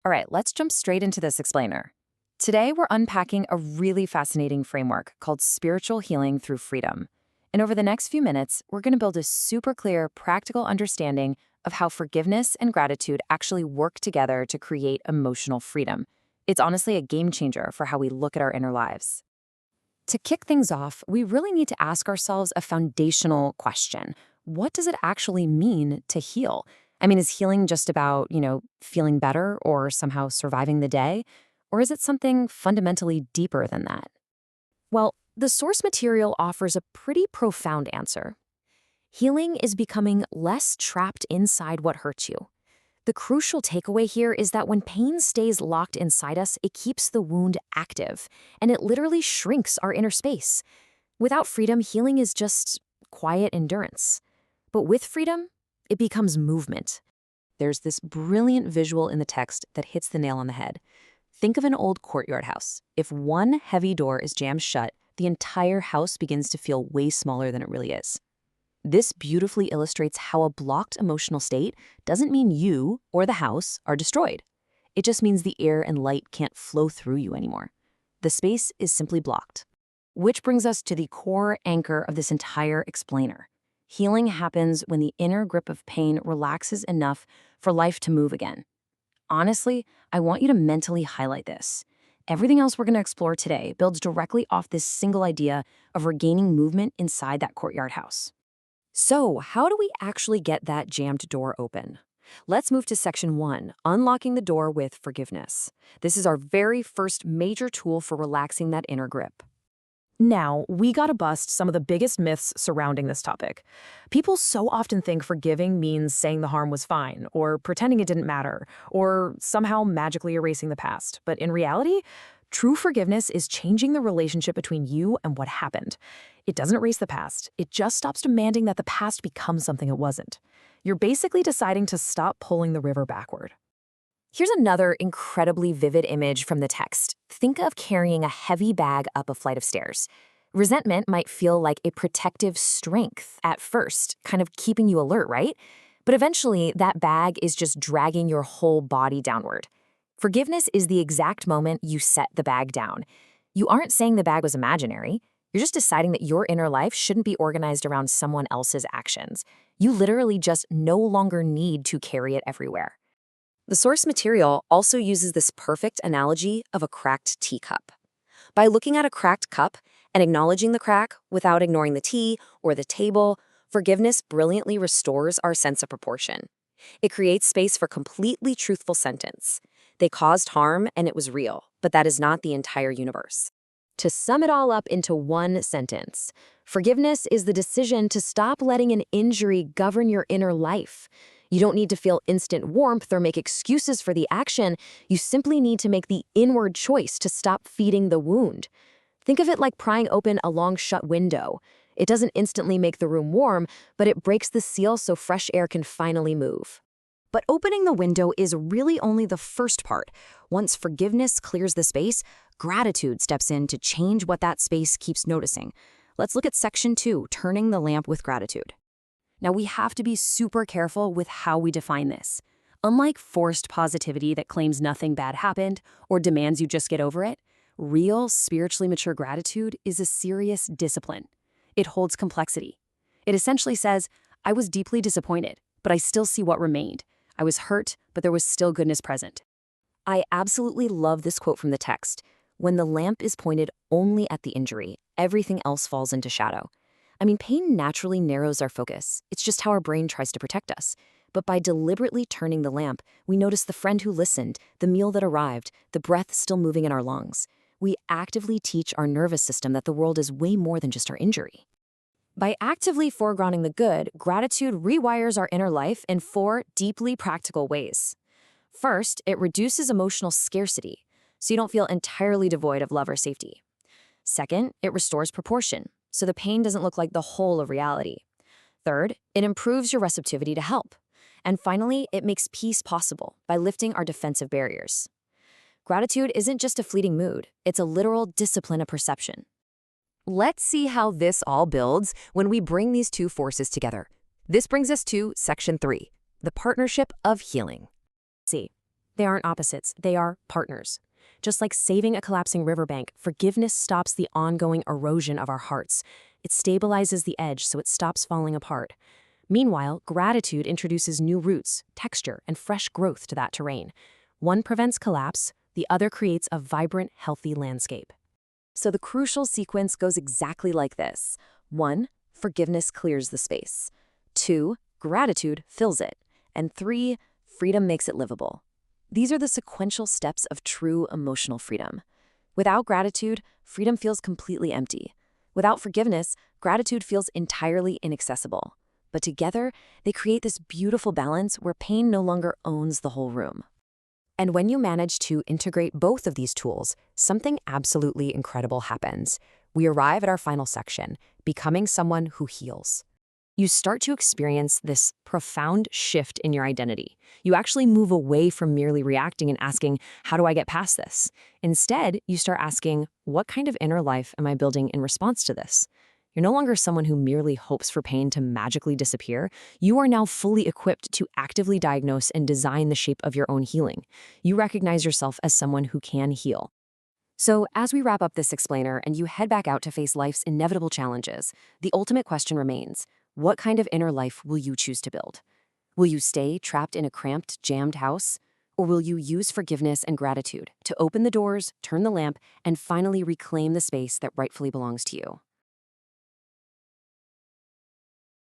All right, let's jump straight into this explainer. Today, we're unpacking a really fascinating framework called spiritual healing through freedom. And over the next few minutes, we're going to build a super clear, practical understanding of how forgiveness and gratitude actually work together to create emotional freedom. It's honestly a game changer for how we look at our inner lives. To kick things off, we really need to ask ourselves a foundational question. What does it actually mean to heal? I mean, is healing just about, feeling better or somehow surviving the day? Or is it something fundamentally deeper than that? Well, the source material offers a pretty profound answer. Healing is becoming less trapped inside what hurts you. The crucial takeaway here is that when pain stays locked inside us, it keeps the wound active, and it literally shrinks our inner space. Without freedom, healing is just quiet endurance. But with freedom, it becomes movement. There's this brilliant visual in the text that hits the nail on the head. Think of an old courtyard house. If one heavy door is jammed shut, the entire house begins to feel way smaller than it really is. This beautifully illustrates how a blocked emotional state doesn't mean you or the house are destroyed. It just means the air and light can't flow through you anymore. The space is simply blocked. Which brings us to the core anchor of this entire explainer. Healing happens when the inner grip of pain relaxes enough for life to move again. Honestly, I want you to mentally highlight this. Everything else we're going to explore today builds directly off this single idea of regaining movement inside that courtyard house. So, how do we actually get that jammed door open? Let's move to section 1, unlocking the door with forgiveness. This is our very first major tool for relaxing that inner grip. Now, we gotta bust some of the biggest myths surrounding this topic. People so often think forgiving means saying the harm was fine, or pretending it didn't matter, or somehow magically erasing the past. But in reality, true forgiveness is changing the relationship between you and what happened. It doesn't erase the past. It just stops demanding that the past become something it wasn't. You're basically deciding to stop pulling the river backward. Here's another incredibly vivid image from the text. Think of carrying a heavy bag up a flight of stairs. Resentment might feel like a protective strength at first, kind of keeping you alert, right? But eventually, that bag is just dragging your whole body downward. Forgiveness is the exact moment you set the bag down. You aren't saying the bag was imaginary. You're just deciding that your inner life shouldn't be organized around someone else's actions. You literally just no longer need to carry it everywhere. The source material also uses this perfect analogy of a cracked teacup. By looking at a cracked cup and acknowledging the crack without ignoring the tea or the table, forgiveness brilliantly restores our sense of proportion. It creates space for completely truthful sentence. They caused harm and it was real, but that is not the entire universe. To sum it all up into one sentence, forgiveness is the decision to stop letting an injury govern your inner life. You don't need to feel instant warmth or make excuses for the action. You simply need to make the inward choice to stop feeding the wound. Think of it like prying open a long-shut window. It doesn't instantly make the room warm, but it breaks the seal so fresh air can finally move. But opening the window is really only the first part. Once forgiveness clears the space, gratitude steps in to change what that space keeps noticing. Let's look at section 2, turning the lamp with gratitude. Now, we have to be super careful with how we define this. Unlike forced positivity that claims nothing bad happened or demands you just get over it, real, spiritually mature gratitude is a serious discipline. It holds complexity. It essentially says, I was deeply disappointed, but I still see what remained. I was hurt, but there was still goodness present. I absolutely love this quote from the text. When the lamp is pointed only at the injury, everything else falls into shadow. I mean, pain naturally narrows our focus. It's just how our brain tries to protect us. But by deliberately turning the lamp, we notice the friend who listened, the meal that arrived, the breath still moving in our lungs. We actively teach our nervous system that the world is way more than just our injury. By actively foregrounding the good, gratitude rewires our inner life in 4 deeply practical ways. First, it reduces emotional scarcity, so you don't feel entirely devoid of love or safety. Second, it restores proportion, so the pain doesn't look like the whole of reality. Third, it improves your receptivity to help. And finally, it makes peace possible by lifting our defensive barriers. Gratitude isn't just a fleeting mood, it's a literal discipline of perception. Let's see how this all builds when we bring these two forces together. This brings us to section 3, the partnership of healing. See, They aren't opposites, they are partners. Just like saving a collapsing riverbank, forgiveness stops the ongoing erosion of our hearts. It stabilizes the edge so it stops falling apart. Meanwhile, gratitude introduces new roots, texture, and fresh growth to that terrain. One prevents collapse, the other creates a vibrant, healthy landscape. So the crucial sequence goes exactly like this. 1. Forgiveness clears the space. 2. Gratitude fills it. And 3. Freedom makes it livable. These are the sequential steps of true emotional freedom. Without gratitude, freedom feels completely empty. Without forgiveness, gratitude feels entirely inaccessible. But together, they create this beautiful balance where pain no longer owns the whole room. And when you manage to integrate both of these tools, something absolutely incredible happens. We arrive at our final section, becoming someone who heals. You start to experience this profound shift in your identity. You actually move away from merely reacting and asking, how do I get past this? Instead, you start asking, what kind of inner life am I building in response to this? You're no longer someone who merely hopes for pain to magically disappear. You are now fully equipped to actively diagnose and design the shape of your own healing. You recognize yourself as someone who can heal. So, as we wrap up this explainer and you head back out to face life's inevitable challenges, the ultimate question remains, what kind of inner life will you choose to build? Will you stay trapped in a cramped, jammed house? Or will you use forgiveness and gratitude to open the doors, turn the lamp, and finally reclaim the space that rightfully belongs to you?